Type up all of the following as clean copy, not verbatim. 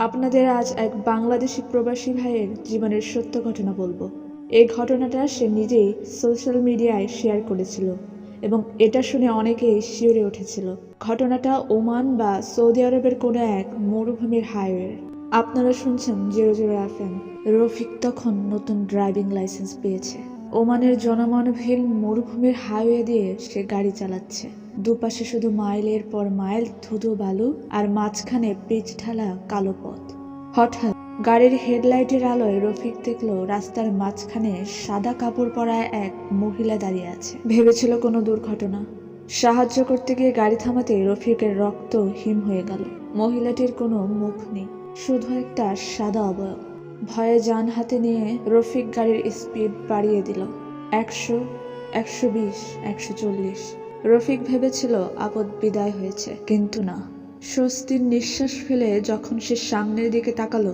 আপনাদের আজ এক বাংলাদেশি প্রবাসী ভাইয়ের জীবনের সত্য ঘটনা বলবো। এই ঘটনাটা সে নিজেই সোশ্যাল মিডিয়ায় শেয়ার করেছিল এবং এটা শুনে অনেকেই শিউরে উঠেছিল। ঘটনাটা ওমান বা সৌদি আরবের কোনো এক মরুভূমির হাইওয়ে। আপনারা শুনছেন 00 FM। রফিক তখন নতুন ড্রাইভিং লাইসেন্স পেয়েছে। ওমানের জনমানবহীন মরুভূমির হাইওয়ে দিয়ে সে গাড়ি চালাচ্ছে। দুপাশে শুধু মাইলের পর মাইল ধুধু বালু আর মাঝখানে পিচ ঢালা কালো পথ। হঠাৎ গাড়ির হেডলাইটের আলোয় রফিক দেখলো রাস্তার মাঝখানে সাদা কাপড় পরা এক মহিলা দাঁড়িয়ে আছে। ভেবেছিল কোনো দুর্ঘটনা। সাহায্য করতে গিয়ে গাড়ি থামাতে রফিকের রক্ত হিম হয়ে গেল। মহিলাটির কোনো মুখ নেই, শুধু একটা সাদা অবয়ব। ভয়ে যান হাতে নিয়ে রফিক গাড়ির স্পিড বাড়িয়ে দিল। 100, 120, 140। রফিক ভেবেছিল আপদ বিদায় হয়েছে, কিন্তু না। স্বস্তির নিঃশ্বাস ফেলে যখন সে সামনের দিকে তাকালো,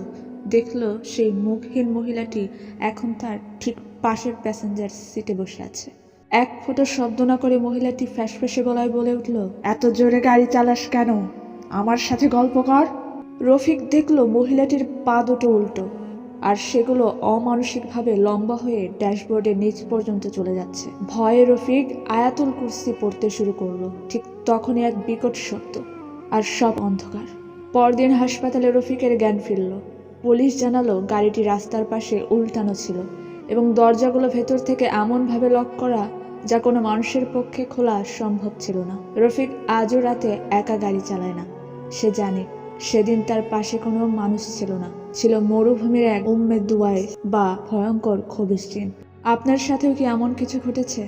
দেখলো সেই মুখহীন মহিলাটি এখন তার ঠিক পাশের প্যাসেঞ্জার সিটে বসে আছে। এক ফোঁটা শব্দ না করে মহিলাটি ফ্যাসফ্যাসে গলায় বলে উঠল, এত জোরে গাড়ি চালাস কেন? আমার সাথে গল্প কর। রফিক দেখলো মহিলাটির পা দুটো উল্টো, আর সেগুলো অমানসিকভাবে লম্বা হয়ে ড্যাশবোর্ডের নিচ পর্যন্ত চলে যাচ্ছে। ভয়ে রফিক আয়াতুল কুরসি পড়তে শুরু করলো। ঠিক তখনই এক বিকট শব্দ, আর সব অন্ধকার। পরদিন হাসপাতালে রফিকের জ্ঞান ফিরল। পুলিশ জানালো গাড়িটি রাস্তার পাশে উল্টানো ছিল এবং দরজাগুলো ভেতর থেকে এমনভাবে লক করা যা কোনো মানুষের পক্ষে খোলা সম্ভব ছিল না। রফিক আজও রাতে একা গাড়ি চালায় না। সে জানে সেদিন তার পাশে কোনো মানুষ ছিল না, ছিল মরুভূমির এক উম্মে দুয়ায় বা ভয়ঙ্কর খবিশ জিন। আপনার সাথেও কি এমন কিছু ঘটেছে?